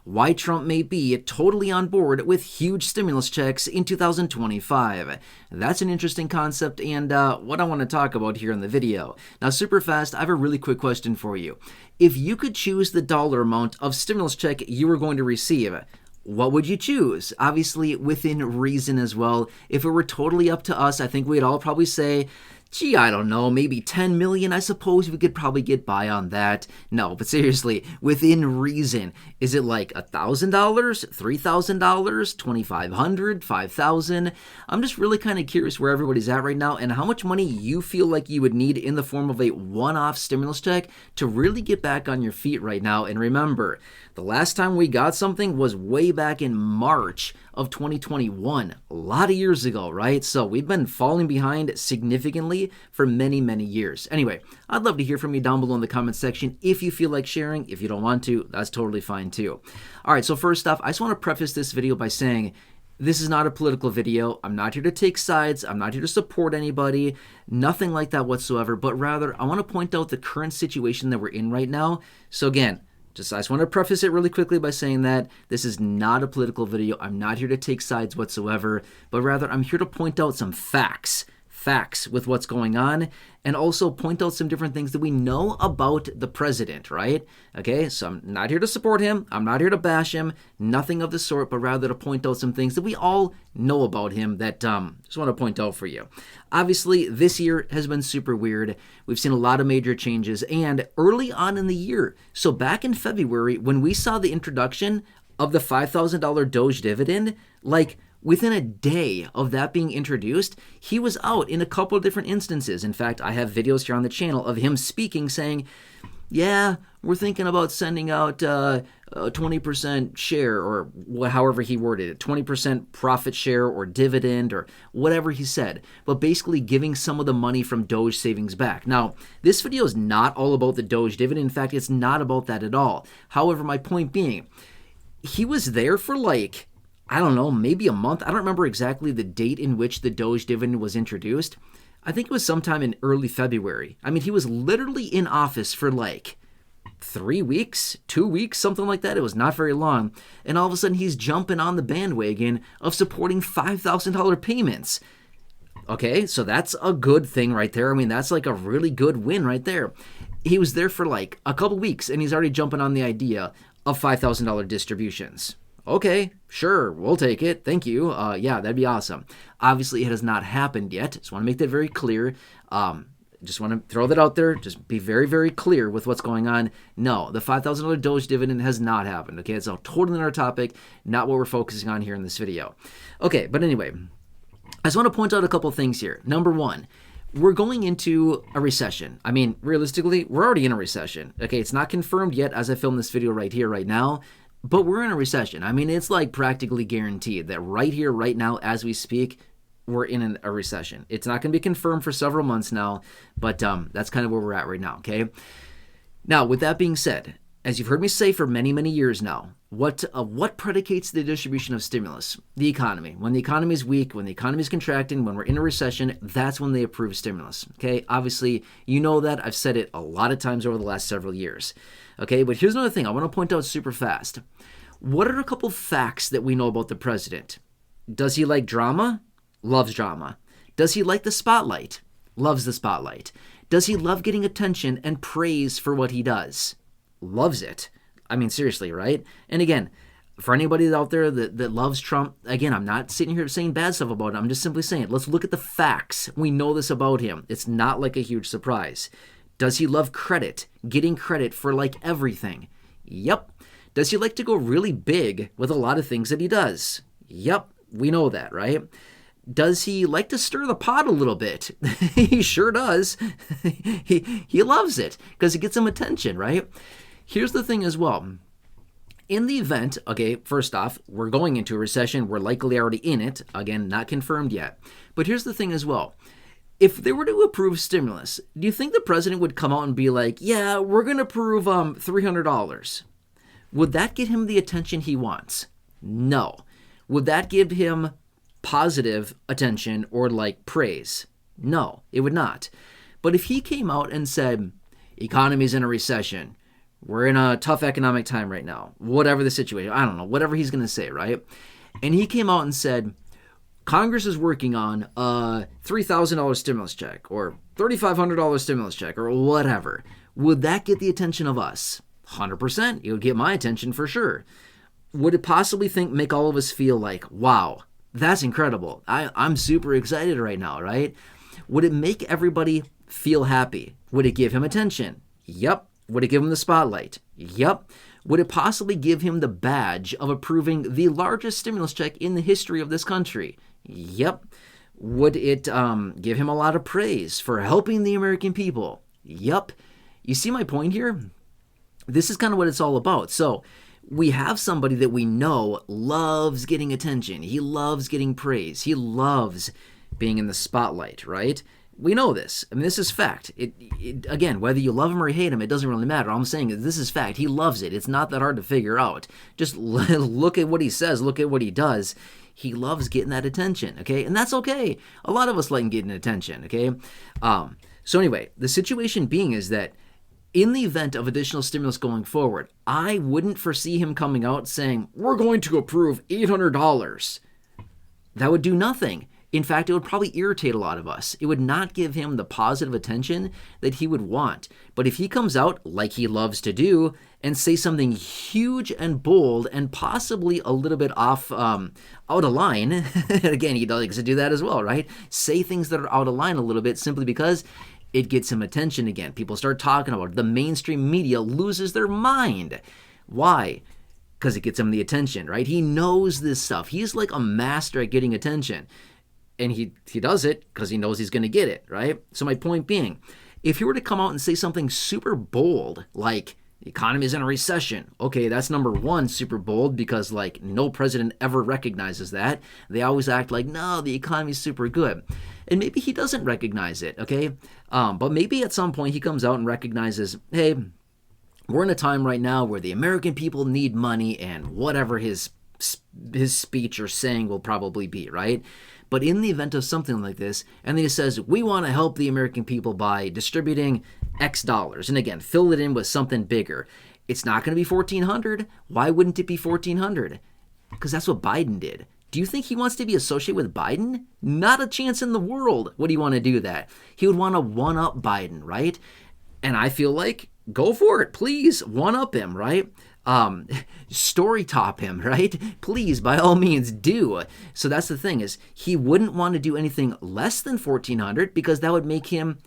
why Trump may be totally on board with huge stimulus checks in 2025. That's an interesting concept and what I want to talk about here in the video. Now, super fast, I have a really quick question for you. If you could choose the dollar amount of stimulus check you were going to receive, what would you choose? Obviously, within reason as well. If it were totally up to us, I think we'd all probably say, gee, I don't know, maybe 10 million, I suppose we could probably get by on that. No, but seriously, within reason, is it like $1,000, $3,000, $2,500, $5,000? I'm just really kind of curious where everybody's at right now and how much money you feel like you would need in the form of a one-off stimulus check to really get back on your feet right now. And remember, the last time we got something was way back in March of 2021, a lot of years ago, right? So we've been falling behind significantly for many, many years. Anyway, I'd love to hear from you down below in the comment section if you feel like sharing. If you don't want to, that's totally fine too. All right, so first off, I just want to preface this video by saying this is not a political video. I'm not here to take sides. I'm not here to support anybody. Nothing like that whatsoever. But rather, I want to point out the current situation that we're in right now. So again, I just want to preface it really quickly by saying that this is not a political video. I'm not here to take sides whatsoever, but rather I'm here to point out some facts with what's going on, and also point out some different things that we know about the president, right? Okay, so I'm not here to support him. I'm not here to bash him. Nothing of the sort, but rather to point out some things that we all know about him that just want to point out for you. Obviously, this year has been super weird. We've seen a lot of major changes, and early on in the year, so back in February, when we saw the introduction of the $5,000 Doge dividend, like within a day of that being introduced, he was out in a couple of different instances. In fact, I have videos here on the channel of him speaking, saying, yeah, we're thinking about sending out a 20% share, or however he worded it, 20% profit share or dividend or whatever he said, but basically giving some of the money from Doge savings back. Now, this video is not all about the Doge dividend. In fact, it's not about that at all. However, my point being, he was there for like, I don't know, maybe a month. I don't remember exactly the date in which the Doge dividend was introduced. I think it was sometime in early February. I mean, he was literally in office for like 3 weeks, 2 weeks, something like that. It was not very long. And all of a sudden, he's jumping on the bandwagon of supporting $5,000 payments. Okay, so that's a good thing right there. I mean, that's like a really good win right there. He was there for like a couple weeks, and he's already jumping on the idea of $5,000 distributions. Okay, sure, we'll take it. Thank you. Yeah, that'd be awesome. Obviously, it has not happened yet. Just want to make that very clear. Just want to throw that out there. Just be very, very clear with what's going on. No, the $5,000 Doge dividend has not happened. Okay, it's a totally another topic, not what we're focusing on here in this video. Okay, but anyway, I just want to point out a couple things here. Number one, we're going into a recession. I mean, realistically, we're already in a recession. Okay, it's not confirmed yet as I film this video right here, right now. But we're in a recession. I mean, it's like practically guaranteed that right here, right now, as we speak, we're in a recession. It's not going to be confirmed for several months now, but that's kind of where we're at right now, okay? Now, with that being said, as you've heard me say for many, many years now, what predicates the distribution of stimulus? The economy. When the economy is weak, when the economy is contracting, when we're in a recession, that's when they approve stimulus, okay? Obviously, you know that. I've said it a lot of times over the last several years. Okay, but here's another thing I want to point out super fast. What are a couple facts that we know about the president? Does he like drama? Loves drama. Does he like the spotlight? Loves the spotlight. Does he love getting attention and praise for what he does? Loves it. I mean, seriously, right? And again, for anybody out there that loves Trump, again, I'm not sitting here saying bad stuff about him. I'm just simply saying, let's look at the facts. We know this about him. It's not like a huge surprise. Does he love credit? Getting credit for like everything? Yep. Does he like to go really big with a lot of things that he does? Yep. We know that, right? Does he like to stir the pot a little bit? He sure does. He loves it because it gets him attention, right? Here's the thing as well. In the event, okay, first off, we're going into a recession. We're likely already in it. Again, not confirmed yet. But here's the thing as well. If they were to approve stimulus, do you think the president would come out and be like, yeah, we're going to approve $300? Would that get him the attention he wants? No. Would that give him positive attention or like praise? No, it would not. But if he came out and said, economy's in a recession, We're in a tough economic time right now. Whatever the situation, I don't know, whatever he's going to say, right? And he came out and said, Congress is working on a $3,000 stimulus check or $3,500 stimulus check or whatever. Would that get the attention of us? 100%. It would get my attention for sure. Would it possibly make all of us feel like, wow, that's incredible. I'm super excited right now, right? Would it make everybody feel happy? Would it give him attention? Yep. Would it give him the spotlight? Yep. Would it possibly give him the badge of approving the largest stimulus check in the history of this country? Yep. Would it give him a lot of praise for helping the American people? Yep. You see my point here? This is kind of what it's all about. So we have somebody that we know loves getting attention. He loves getting praise. He loves being in the spotlight, right? We know this. I mean, this is fact. Again, whether you love him or hate him, it doesn't really matter. All I'm saying is this is fact. He loves it. It's not that hard to figure out. Just look at what he says. Look at what he does. He loves getting that attention, okay? And that's okay. A lot of us like getting attention, okay? So anyway, the situation being is that in the event of additional stimulus going forward, I wouldn't foresee him coming out saying, we're going to approve $800. That would do nothing. In fact, it would probably irritate a lot of us. It would not give him the positive attention that he would want. But if he comes out, like he loves to do, and say something huge and bold and possibly a little bit off, out of line, and again, he likes to do that as well, right? Say things that are out of line a little bit simply because it gets him attention again. People start talking about it. The mainstream media loses their mind. Why? Because it gets him the attention, right? He knows this stuff. He's like a master at getting attention. And he does it because he knows he's going to get it, right? So my point being, if he were to come out and say something super bold, like the economy is in a recession, okay, that's number one, super bold, because like no president ever recognizes that. They always act like, no, the economy's super good. And maybe he doesn't recognize it, okay? But maybe at some point he comes out and recognizes, hey, we're in a time right now where the American people need money, and whatever his speech or saying will probably be, right? But in the event of something like this, and then he says, we want to help the American people by distributing X dollars. And again, fill it in with something bigger. It's not going to be $1,400. Why wouldn't it be $1,400? Because that's what Biden did. Do you think he wants to be associated with Biden? Not a chance in the world would he want to do that. He would want to one-up Biden, right? And I feel like, go for it. Please, one-up him, right? Story top him, right? Please, by all means, do. So that's the thing, is he wouldn't want to do anything less than $1,400 because that would make him,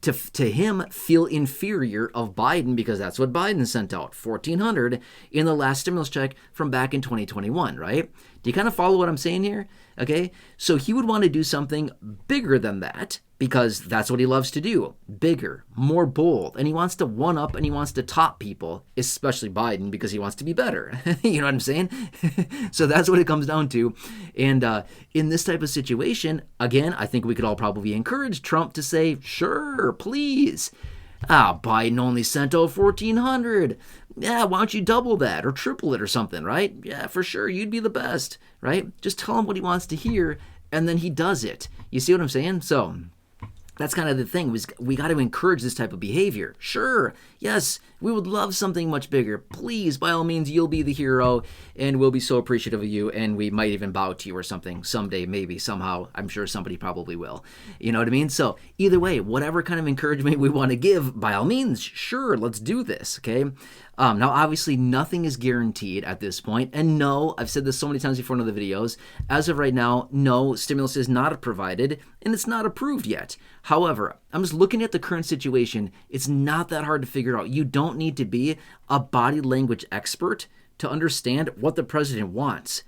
to him, feel inferior of Biden, because that's what Biden sent out, $1,400 in the last stimulus check from back in 2021, right? Do you kind of follow what I'm saying here? Okay, so he would want to do something bigger than that because that's what he loves to do. Bigger, more bold, and he wants to one up and he wants to top people, especially Biden, because he wants to be better. You know what I'm saying? So that's what it comes down to. And in this type of situation, again, I think we could all probably encourage Trump to say, sure, please. Biden only sent out $1,400. Yeah, why don't you double that or triple it or something, right? Yeah, for sure, you'd be the best, right? Just tell him what he wants to hear, and then he does it. You see what I'm saying? So that's kind of the thing. We got to encourage this type of behavior. Sure, yes, we would love something much bigger. Please, by all means, you'll be the hero, and we'll be so appreciative of you, and we might even bow to you or something someday, maybe, somehow. I'm sure somebody probably will. You know what I mean? So either way, whatever kind of encouragement we want to give, by all means, sure, let's do this, okay? Now, obviously, nothing is guaranteed at this point. And no, I've said this so many times before in other videos. As of right now, no, stimulus is not provided, and it's not approved yet. However, I'm just looking at the current situation. It's not that hard to figure out. You don't need to be a body language expert to understand what the president wants.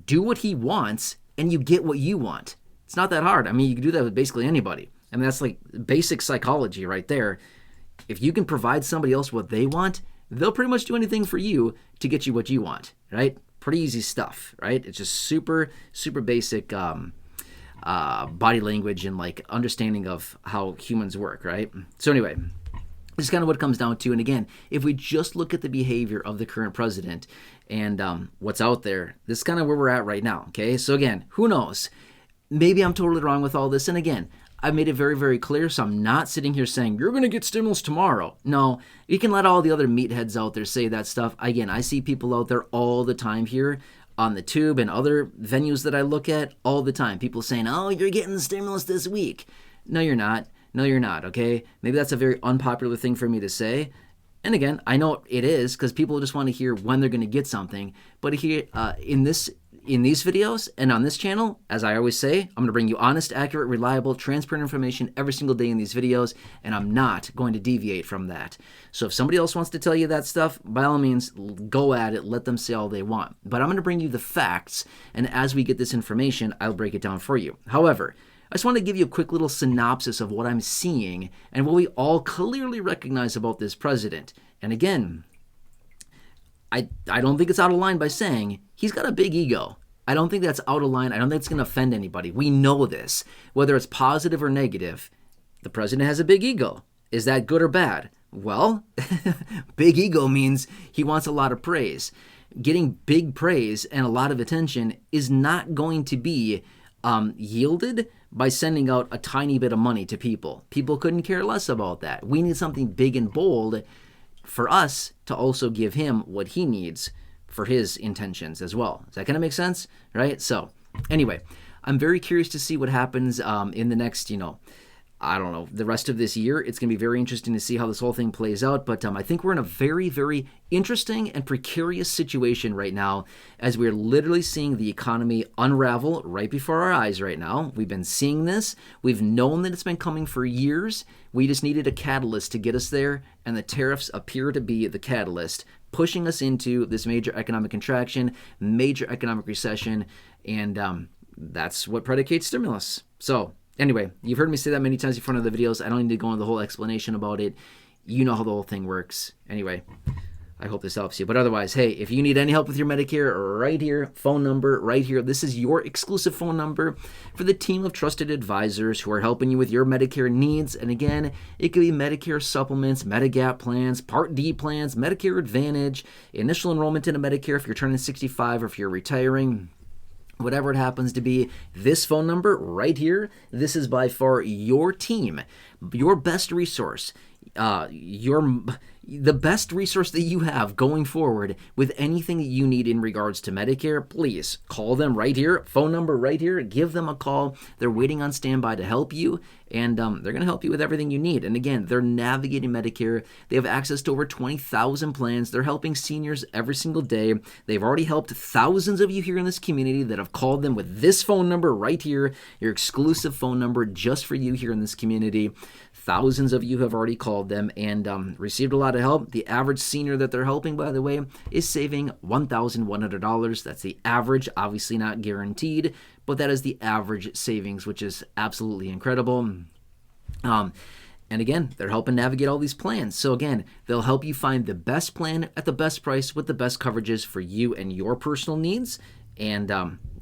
Do what he wants, and you get what you want. It's not that hard. I mean, you can do that with basically anybody. I mean, that's like basic psychology right there. If you can provide somebody else what they want, they'll pretty much do anything for you to get you what you want, right? Pretty easy stuff, right? It's just super, super basic body language and like understanding of how humans work, right? So anyway, this is kind of what it comes down to. And again, if we just look at the behavior of the current president and what's out there, this is kind of where we're at right now, okay? So again, who knows? Maybe I'm totally wrong with all this. And again, I've made it very, very clear, so I'm not sitting here saying, you're going to get stimulus tomorrow. No, you can let all the other meatheads out there say that stuff. Again, I see people out there all the time here on the tube and other venues that I look at all the time. People saying, oh, you're getting the stimulus this week. No, you're not. No, you're not, okay? Maybe that's a very unpopular thing for me to say. And again, I know it is because people just want to hear when they're going to get something. But here, in these videos and on this channel, as I always say, I'm going to bring you honest, accurate, reliable, transparent information every single day in these videos, and I'm not going to deviate from that. So if somebody else wants to tell you that stuff, by all means, go at it. Let them say all they want. But I'm going to bring you the facts, and as we get this information, I'll break it down for you. However, I just want to give you a quick little synopsis of what I'm seeing and what we all clearly recognize about this president. And again, I don't think it's out of line by saying he's got a big ego. I don't think that's out of line. I don't think it's going to offend anybody. We know this. Whether it's positive or negative, the president has a big ego. Is that good or bad? Well, big ego means he wants a lot of praise. Getting big praise and a lot of attention is not going to be yielded by sending out a tiny bit of money to people. People couldn't care less about that. We need something big and bold for us to also give him what he needs for his intentions as well. Is that going to make sense? Right? So anyway, I'm very curious to see what happens in the next, I don't know, the rest of this year. It's going to be very interesting to see how this whole thing plays out. But I think we're in a very, very interesting and precarious situation right now as we're literally seeing the economy unravel right before our eyes right now. We've been seeing this. We've known that it's been coming for years. We just needed a catalyst to get us there, and the tariffs appear to be the catalyst, pushing us into this major economic contraction, major economic recession, and that's what predicates stimulus. So anyway, you've heard me say that many times in front of the videos. I don't need to go into the whole explanation about it. You know how the whole thing works. Anyway, I hope this helps you. But otherwise, hey, if you need any help with your Medicare, right here, phone number, right here. This is your exclusive phone number for the team of trusted advisors who are helping you with your Medicare needs. And again, it could be Medicare supplements, Medigap plans, Part D plans, Medicare Advantage, initial enrollment into Medicare if you're turning 65 or if you're retiring. Whatever it happens to be, this phone number right here, this is by far your team, your best resource, the best resource that you have going forward with anything that you need in regards to Medicare. Please call them right here, phone number right here, give them a call. They're waiting on standby to help you, and they're going to help you with everything you need. And again, they're navigating Medicare. They have access to over 20,000 plans. They're helping seniors every single day. They've already helped thousands of you here in this community that have called them with this phone number right here, your exclusive phone number just for you here in this community. Thousands of you have already called them and received a lot of help. The average senior that they're helping, by the way, is saving $1,100. That's the average, obviously not guaranteed, but that is the average savings, which is absolutely incredible. And again, they're helping navigate all these plans. So again, they'll help you find the best plan at the best price with the best coverages for you and your personal needs. And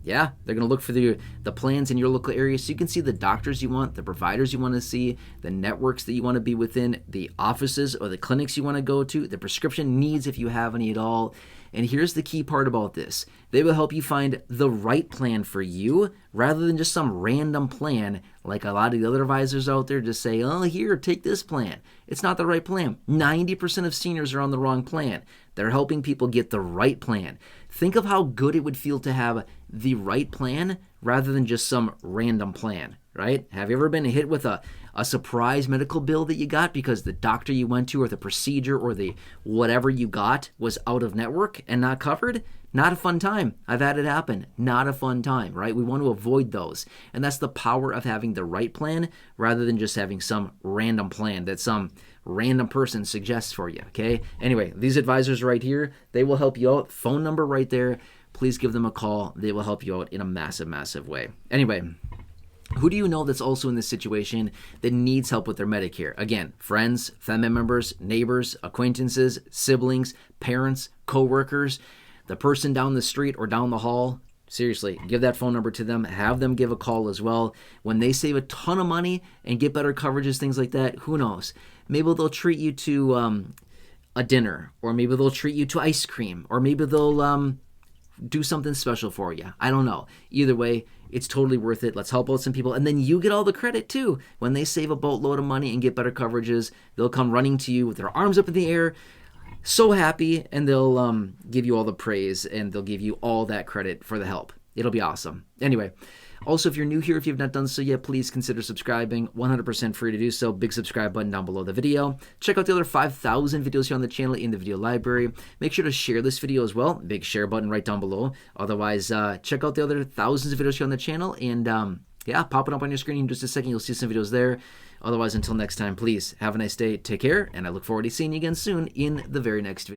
yeah, they're going to look for the plans in your local area so you can see the doctors you want, the providers you want to see, the networks that you want to be within, the offices or the clinics you want to go to, the prescription needs if you have any at all. And here's the key part about this. They will help you find the right plan for you rather than just some random plan like a lot of the other advisors out there just say, oh, here, take this plan. It's not the right plan. 90% of seniors are on the wrong plan. They're helping people get the right plan. Think of how good it would feel to have the right plan rather than just some random plan, right? Have you ever been hit with a surprise medical bill that you got because the doctor you went to or the procedure or the whatever you got was out of network and not covered? Not a fun time. I've had it happen. Not a fun time, right? We want to avoid those. And that's the power of having the right plan rather than just having some random plan that some random person suggests for you, okay? Anyway, these advisors right here, they will help you out. Phone number right there. Please give them a call. They will help you out in a massive, massive way. Anyway, who do you know that's also in this situation that needs help with their Medicare? Again, friends, family members, neighbors, acquaintances, siblings, parents, coworkers, the person down the street or down the hall. Seriously, give that phone number to them. Have them give a call as well. When they save a ton of money and get better coverages, things like that, who knows? Maybe they'll treat you to a dinner, or maybe they'll treat you to ice cream, or maybe they'll do something special for you. I don't know. Either way, It's totally worth it. Let's help out some people. And then you get all the credit too. When they save a boatload of money and get better coverages, they'll come running to you with their arms up in the air, so happy, and they'll give you all the praise, and they'll give you all that credit for the help. It'll be awesome. Anyway, also, if you're new here, if you've not done so yet, please consider subscribing. 100% free to do so. Big subscribe button down below the video. Check out the other 5,000 videos here on the channel in the video library. Make sure to share this video as well. Big share button right down below. Otherwise, check out the other thousands of videos here on the channel. And yeah, pop it up on your screen in just a second. You'll see some videos there. Otherwise, until next time, please have a nice day. Take care. And I look forward to seeing you again soon in the very next video.